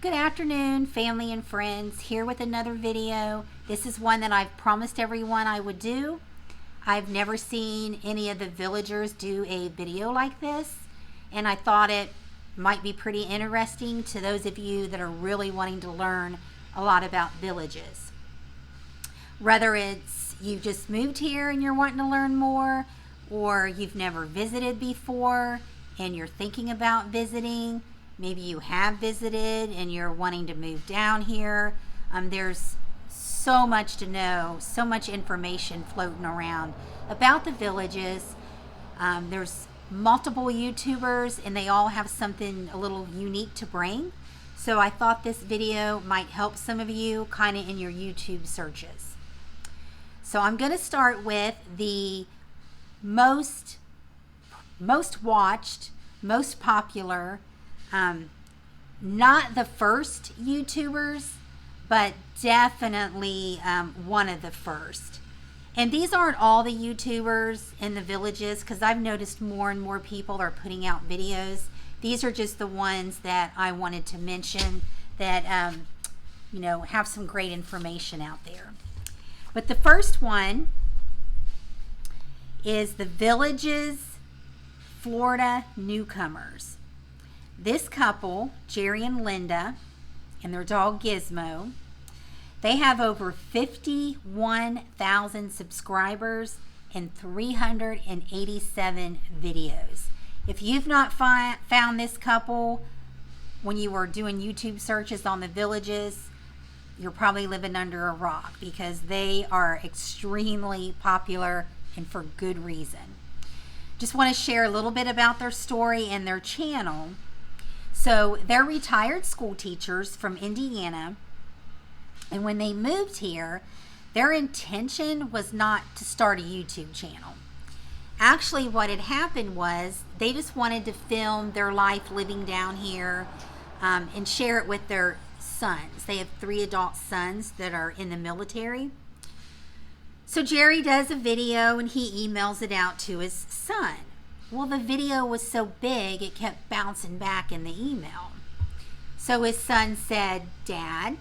Good afternoon, family and friends, here with another video. This is one that I've promised everyone I would do. I've never seen any of the villagers do a video like this, and I thought it might be pretty interesting to those of you that are really wanting to learn a lot about villages. Whether it's you just moved here and you're wanting to learn more, or you've never visited before and you're thinking about visiting. Maybe you have visited and you're wanting to move down here. There's so much to know, so much information floating around about the villages. There's multiple YouTubers and they all have something a little unique to bring. So I thought this video might help some of you kind of in your YouTube searches. So I'm going to start with the most watched, most popular, not the first YouTubers, but definitely one of the first. And these aren't all the YouTubers in the villages, because I've noticed more and more people are putting out videos. These are just the ones that I wanted to mention that have some great information out there. But the first one is the Villages Florida Newcomers. This couple, Jerry and Linda, and their dog Gizmo, they have over 51,000 subscribers and 387 videos. If you've not found this couple when you were doing YouTube searches on the villages, you're probably living under a rock, because they are extremely popular and for good reason. Just want to share a little bit about their story and their channel. So they're retired school teachers from Indiana, and when they moved here, their intention was not to start a YouTube channel. Actually, what had happened was they just wanted to film their life living down here and share it with their sons. They have 3 adult sons that are in the military. So Jerry does a video and he emails it out to his son. Well, the video was so big, it kept bouncing back in the email. So his son said, "Dad,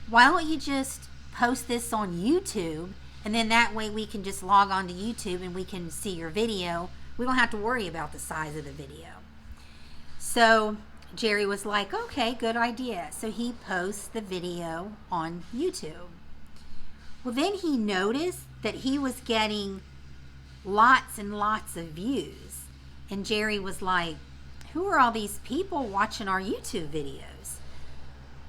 why don't you just post this on YouTube, and then that way we can just log on to YouTube and we can see your video. We don't have to worry about the size of the video." So Jerry was like, "Okay, good idea." So he posts the video on YouTube. Well, then he noticed that he was getting lots and lots of views. And Jerry was like, "Who are all these people watching our YouTube videos?"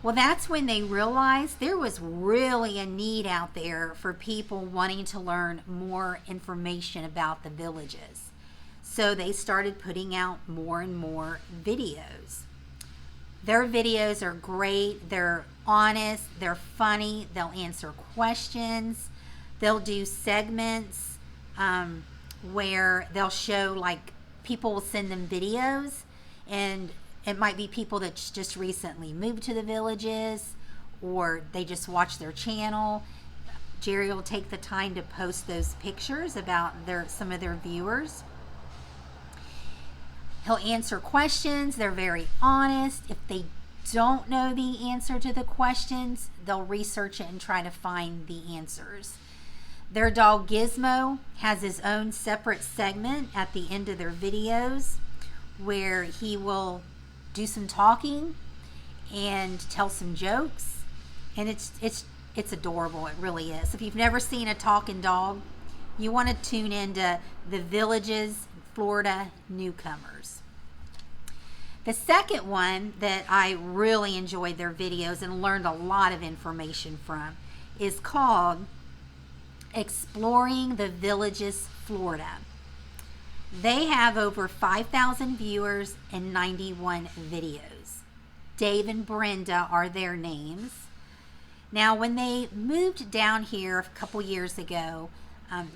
Well, that's when they realized there was really a need out there for people wanting to learn more information about the villages. So they started putting out more and more videos. Their videos are great. They're honest. They're funny. They'll answer questions. They'll do segments where they'll show, like, people will send them videos, and it might be people that just recently moved to the villages, or they just watch their channel. Jerry will take the time to post those pictures about some of their viewers. He'll answer questions. They're very honest. If they don't know the answer to the questions, they'll research it and try to find the answers. Their dog Gizmo has his own separate segment at the end of their videos where he will do some talking and tell some jokes, and it's adorable. It really is. If you've never seen a talking dog, you want to tune into the Villages Florida Newcomers. The second one that I really enjoyed their videos and learned a lot of information from is called Exploring the Villages Florida. They have over 5,000 viewers and 91 videos. Dave and Brenda are their names. Now, when they moved down here a couple years ago,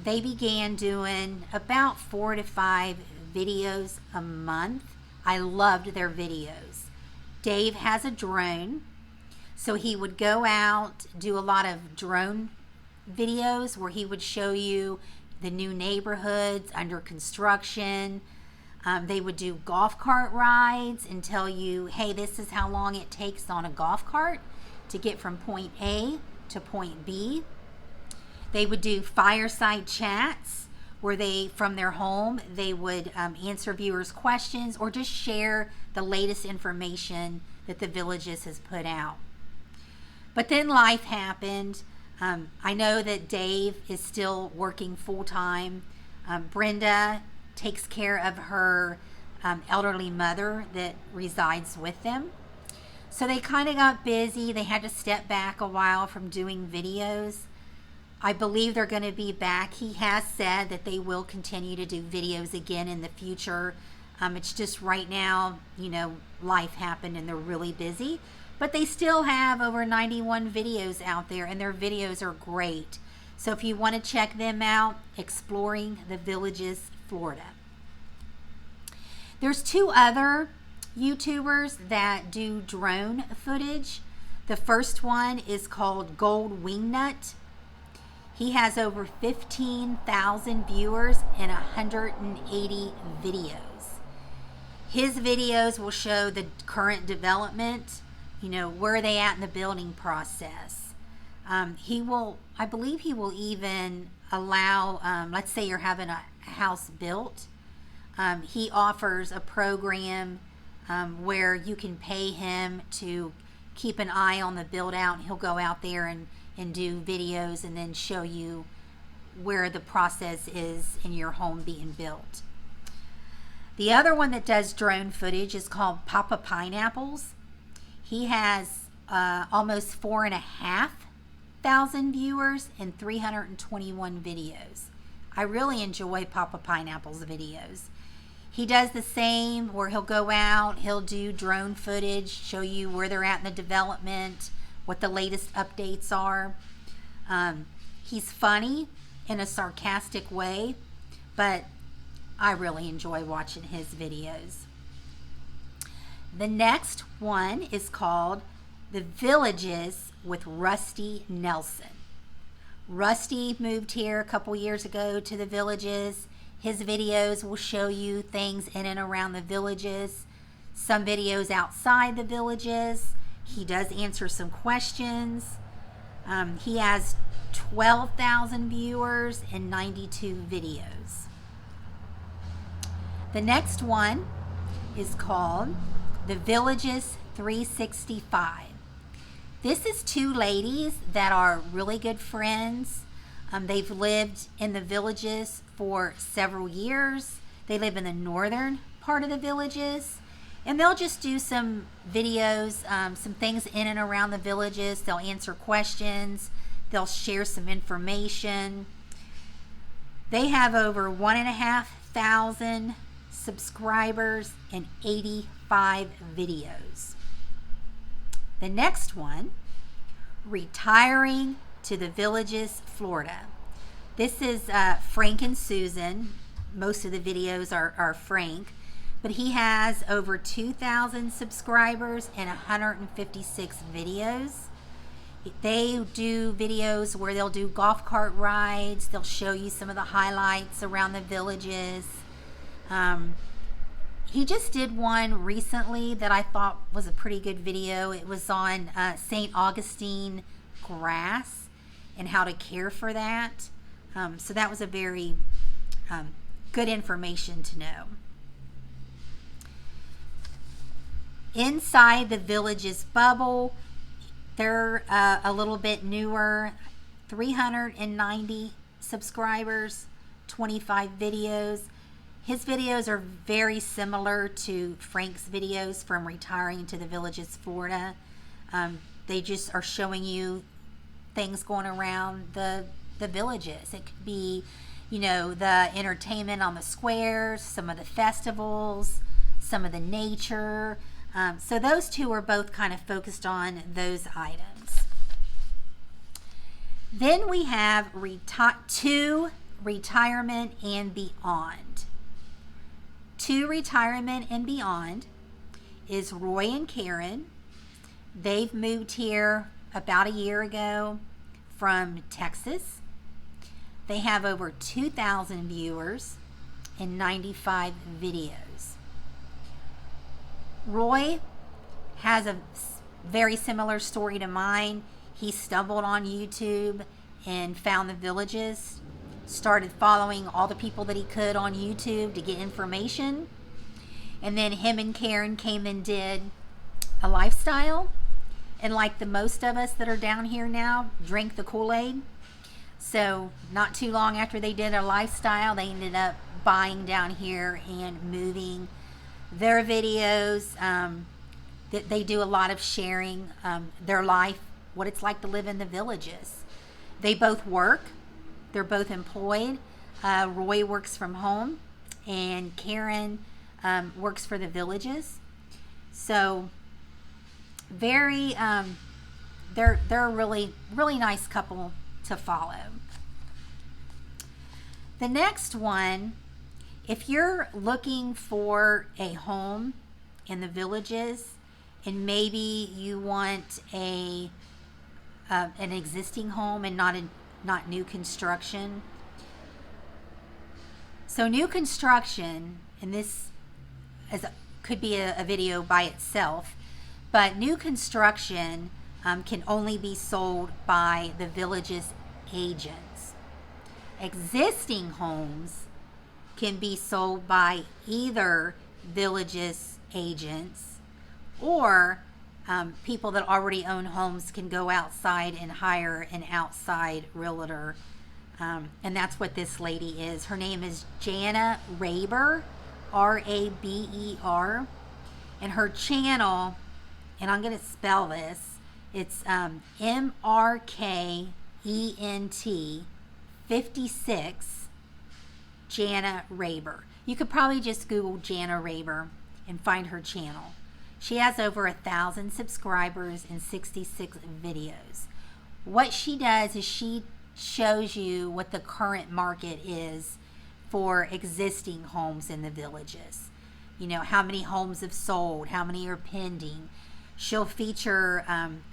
they began doing about 4 to 5 videos a month. I loved their videos. Dave has a drone, so he would go out, do a lot of drone videos where he would show you the new neighborhoods under construction, They would do golf cart rides and tell you, hey, this is how long it takes on a golf cart to get from point A to point B. They would do fireside chats where they, from their home, they would answer viewers' questions or just share the latest information that the Villages has put out. But then life happened. I know that Dave is still working full-time. Brenda takes care of her elderly mother that resides with them. So they kind of got busy. They had to step back a while from doing videos. I believe they're going to be back. He has said that they will continue to do videos again in the future. It's just right now, you know, life happened and they're really busy. But they still have over 91 videos out there, and their videos are great. So if you want to check them out, Exploring the Villages, Florida. There's two other YouTubers that do drone footage. The first one is called Gold Wingnut. He has over 15,000 viewers and 180 videos. His videos will show the current development, you know, where are they at in the building process. I believe he will even allow, let's say you're having a house built. He offers a program where you can pay him to keep an eye on the build out, and he'll go out there and do videos and then show you where the process is in your home being built. The other one that does drone footage is called Papa Pineapples. He has almost 4,500 viewers and 321 videos. I really enjoy Papa Pineapple's videos. He does the same where he'll go out, he'll do drone footage, show you where they're at in the development, what the latest updates are. He's funny in a sarcastic way, but I really enjoy watching his videos. The next one is called The Villages with Rusty Nelson. Rusty moved here a couple years ago to the Villages. His videos will show you things in and around the Villages, some videos outside the Villages. He does answer some questions. He has 12,000 viewers and 92 videos. The next one is called The Villages 365. This is two ladies that are really good friends. They've lived in the Villages for several years. They live in the northern part of the Villages. And they'll just do some videos, some things in and around the Villages. They'll answer questions. They'll share some information. They have over 1,500 subscribers and 85 videos. The next one, Retiring to the Villages, Florida. This is Frank and Susan. Most of the videos are Frank. But he has over 2,000 subscribers and 156 videos. They do videos where they'll do golf cart rides. They'll show you some of the highlights around the Villages. He just did one recently that I thought was a pretty good video. It was on St. Augustine grass and how to care for that. So that was a very good information to know. Inside the Villages bubble, they're a little bit newer, 390 subscribers, 25 videos. His videos are very similar to Frank's videos from Retiring to the Villages, Florida. They just are showing you things going around the Villages. It could be, you know, the entertainment on the squares, some of the festivals, some of the nature. So those two are both kind of focused on those items. Then we have To Retirement and Beyond. To Retirement and Beyond is Roy and Karen. They've moved here about a year ago from Texas. They have over 2,000 viewers and 95 videos. Roy has a very similar story to mine. He stumbled on YouTube and found the villages, started following all the people that he could on YouTube to get information. And then him and Karen came and did a lifestyle. And like the most of us that are down here now, drink the Kool-Aid. So not too long after they did a lifestyle, they ended up buying down here and moving. Their videos, they do a lot of sharing their life, what it's like to live in the villages. They both work. They're both employed. Roy works from home, and Karen works for the villages. So very, they're a really nice couple to follow. The next one, if you're looking for a home in the villages, and maybe you want an existing home and not new construction. So new construction, and this could be a video by itself, but new construction can only be sold by the village's agents. Existing homes can be sold by either village's agents, or people that already own homes can go outside and hire an outside realtor. And that's what this lady is. Her name is Jana Raber, R-A-B-E-R. And her channel, and I'm going to spell this, it's M-R-K-E-N-T 56 Jana Raber. You could probably just Google Jana Raber and find her channel. She has over 1,000 subscribers and 66 videos. What she does is she shows you what the current market is for existing homes in the villages. You know, how many homes have sold, how many are pending. She'll feature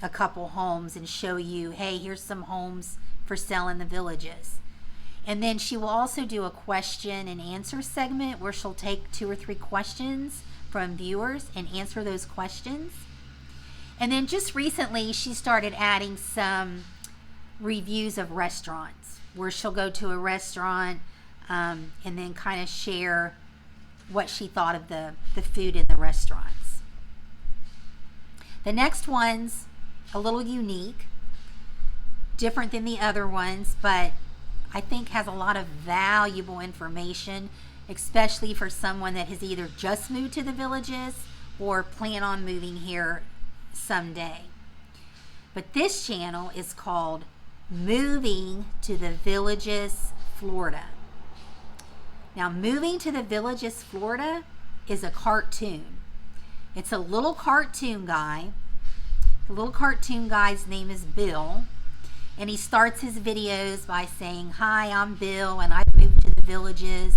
a couple homes and show you, hey, here's some homes for sale in the villages. And then she will also do a question and answer segment where she'll take 2 or 3 questions from viewers and answer those questions. And then just recently she started adding some reviews of restaurants, where she'll go to a restaurant and then kind of share what she thought of the food in the restaurants. The next one's a little unique, different than the other ones, but I think has a lot of valuable information, especially for someone that has either just moved to the villages or plan on moving here someday. But this channel is called Moving to the Villages, Florida. Now, Moving to the Villages, Florida is a cartoon. It's a little cartoon guy. The little cartoon guy's name is Bill. And he starts his videos by saying, hi, I'm Bill, and I've moved to the villages.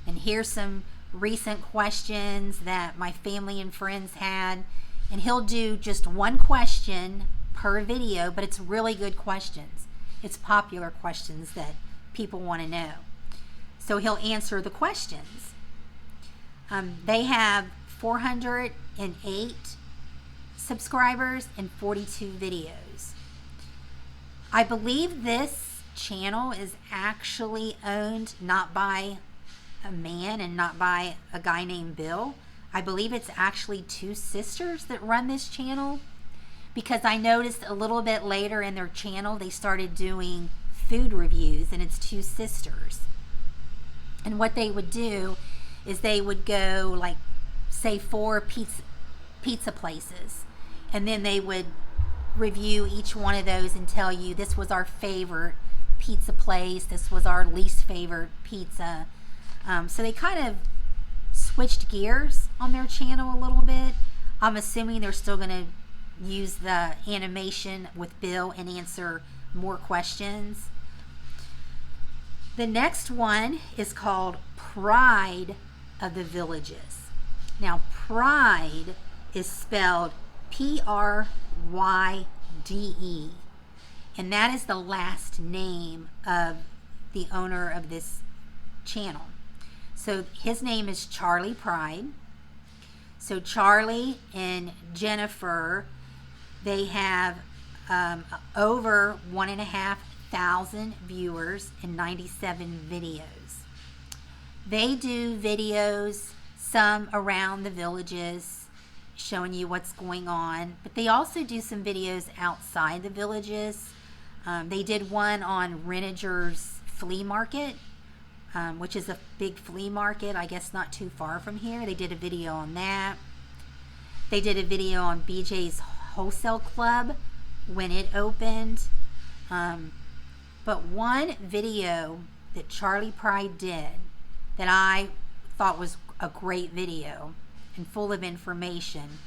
And here's some recent questions that my family and friends had. And he'll do just one question per video, but it's really good questions. It's popular questions that people want to know. So he'll answer the questions. They have 408 subscribers and 42 videos. I believe this channel is actually owned not by a man and not by a guy named Bill. I believe it's actually 2 sisters that run this channel, because I noticed a little bit later in their channel they started doing food reviews, and it's 2 sisters. And what they would do is they would go, like, say 4 pizza places, and then they would review each one of those and tell you this was our favorite pizza place, this was our least favorite pizza. So they kind of switched gears on their channel a little bit. I'm assuming they're still going to use the animation with Bill and answer more questions. The next one is called Pride of the Villages. Now, Pride is spelled P-R-Y-D-E, and that is the last name of the owner of this channel. So his name is Charlie Pride. So Charlie and Jennifer, they have over 1,500 viewers and 97 videos. They do videos, some around the villages, showing you what's going on, but they also do some videos outside the villages. They did one on Renager's flea market, which is a big flea market, I guess not too far from here. They did a video on that. They did a video on BJ's Wholesale Club when it opened. But one video that Charlie Pride did that I thought was a great video and full of information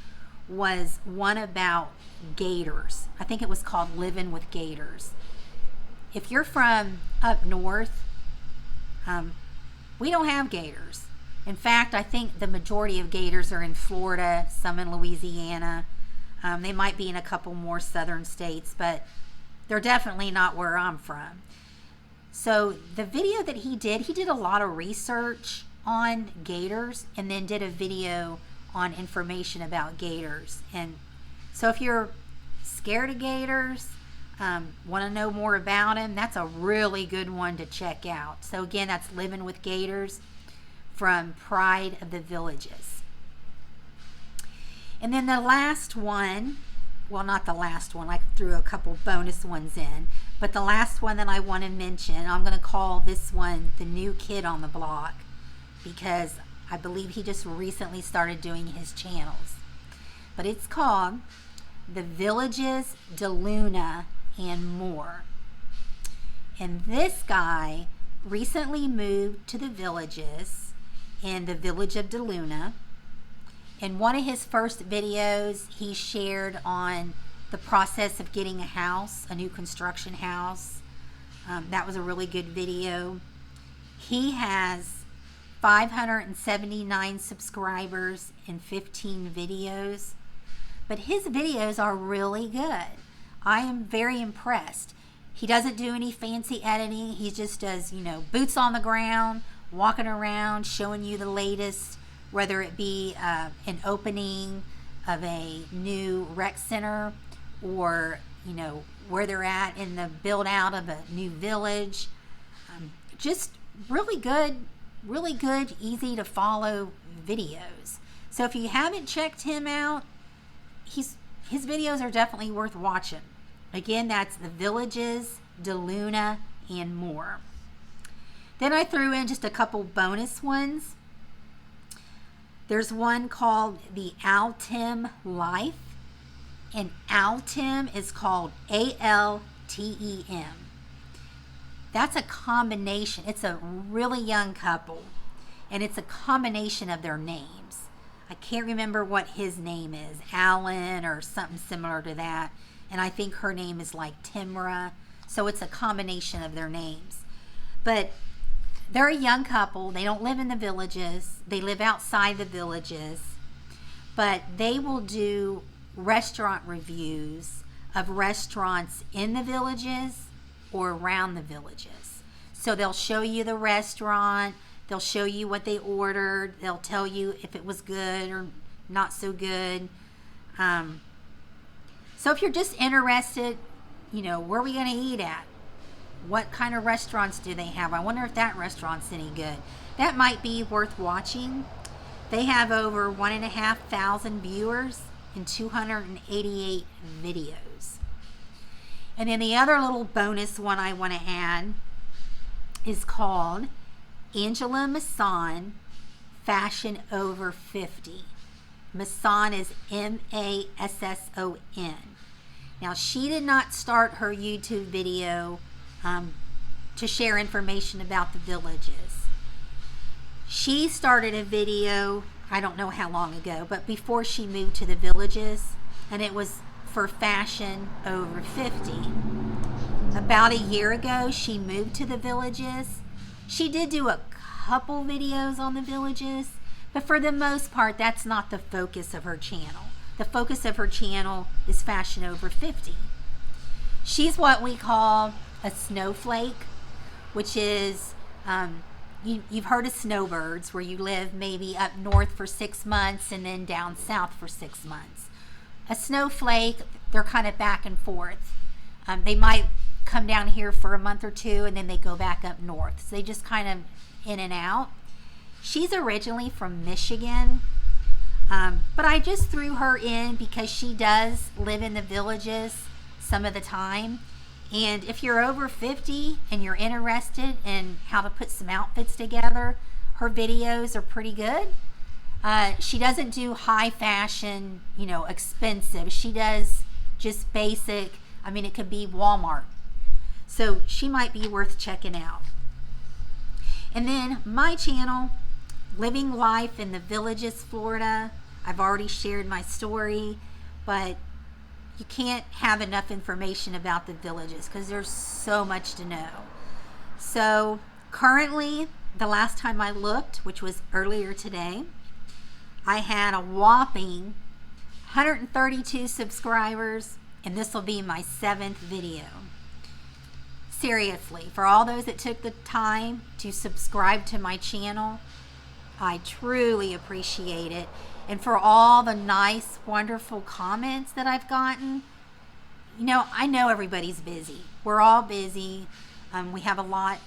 was one about gators. I think it was called Living with Gators. If you're from up north, we don't have gators. In fact, I think the majority of gators are in Florida, some in Louisiana. They might be in a couple more southern states, but they're definitely not where I'm from. So the video that he did a lot of research on gators and then did a video on information about gators. And so if you're scared of gators, want to know more about them, that's a really good one to check out. So again, that's Living with Gators from Pride of the Villages. And then the last one, well, not the last one, I threw a couple bonus ones in, but the last one that I want to mention, I'm going to call this one the new kid on the block, because I believe he just recently started doing his channels. But it's called The Villages, DeLuna, and More. And this guy recently moved to the villages in the village of DeLuna. In one of his first videos, he shared on the process of getting a house, a new construction house. That was a really good video. He has 579 subscribers and 15 videos. But his videos are really good. I am very impressed. He doesn't do any fancy editing. He just does, boots on the ground, walking around, showing you the latest, whether it be an opening of a new rec center or, where they're at in the build out of a new village. Just really good, easy to follow videos. So if you haven't checked him out, his videos are definitely worth watching. Again, that's The Villages, DeLuna, and More. Then I threw in just a couple bonus ones. There's one called The Altem Life, and Altem is called ALTEM. That's a combination. It's a really young couple, and it's a combination of their names. I can't remember what his name is, Alan or something similar to that, and I think her name is like Timra, so it's a combination of their names. But they're a young couple. They don't live in the villages. They live outside the villages, but they will do restaurant reviews of restaurants in the villages or around the villages. So they'll show you the restaurant, they'll show you what they ordered, they'll tell you if it was good or not so good. So if you're just interested, where are we going to eat at? What kind of restaurants do they have? I wonder if that restaurant's any good. That might be worth watching. They have over 1,500 viewers and 288 videos. And then the other little bonus one I want to add is called Angela Masson Fashion Over 50. Masson is Masson. Now, she did not start her YouTube video to share information about the villages. She started a video, I don't know how long ago, but before she moved to the villages, and it was for Fashion Over 50. About a year ago, she moved to the villages. She did do a couple videos on the villages, but for the most part, that's not the focus of her channel. The focus of her channel is Fashion Over 50. She's what we call a snowflake, which is you've heard of snowbirds, where you live maybe up north for 6 months and then down south for 6 months. A snowflake, they're kind of back and forth. They might come down here for a month or two and then they go back up north. So they just kind of in and out. She's originally from Michigan, but I just threw her in because she does live in the villages some of the time. And if you're over 50 and you're interested in how to put some outfits together, her videos are pretty good. She doesn't do high fashion, expensive. She does just basic. I mean, it could be Walmart. So she might be worth checking out. And then my channel, Living Life in the Villages, Florida. I've already shared my story, but you can't have enough information about the villages because there's so much to know. So currently, the last time I looked, which was earlier today, I had a whopping 132 subscribers, and this will be my 7th video. Seriously, for all those that took the time to subscribe to my channel, I truly appreciate it. And for all the nice, wonderful comments that I've gotten, I know everybody's busy. We're all busy. We have a lot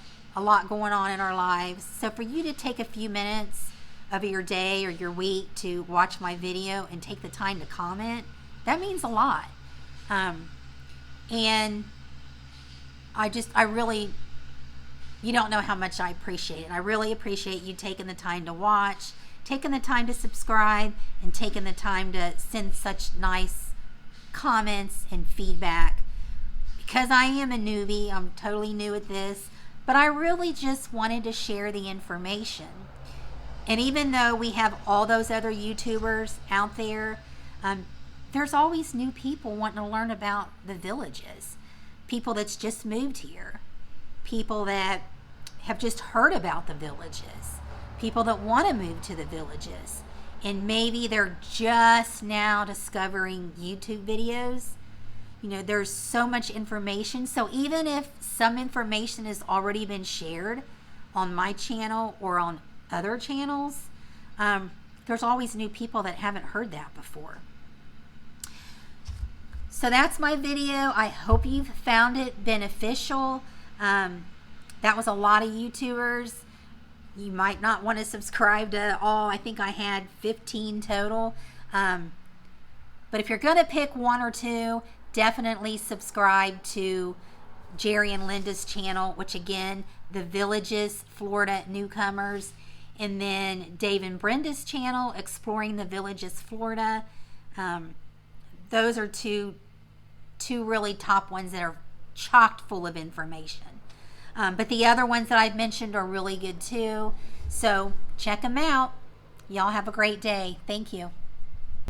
going on in our lives. So for you to take a few minutes of your day or your week to watch my video and take the time to comment, that means a lot. And I really, you don't know how much I appreciate it. I really appreciate you taking the time to watch, taking the time to subscribe, and taking the time to send such nice comments and feedback. Because I am a newbie, I'm totally new at this, but I really just wanted to share the information. And even though we have all those other YouTubers out there, there's always new people wanting to learn about the villages. People that's just moved here. People that have just heard about the villages. People that want to move to the villages. And maybe they're just now discovering YouTube videos. There's so much information. So even if some information has already been shared on my channel or on other channels, there's always new people that haven't heard that before. So that's my video. I hope you've found it beneficial. That was a lot of YouTubers. You might not want to subscribe to all. I think I had 15 total. But if you're going to pick one or two, definitely subscribe to Jerry and Linda's channel, which again, The Villages, Florida Newcomers. And then Dave and Brenda's channel, Exploring the Villages, Florida. Those are two really top ones that are chocked full of information. But the other ones that I've mentioned are really good too. So check them out. Y'all have a great day. Thank you.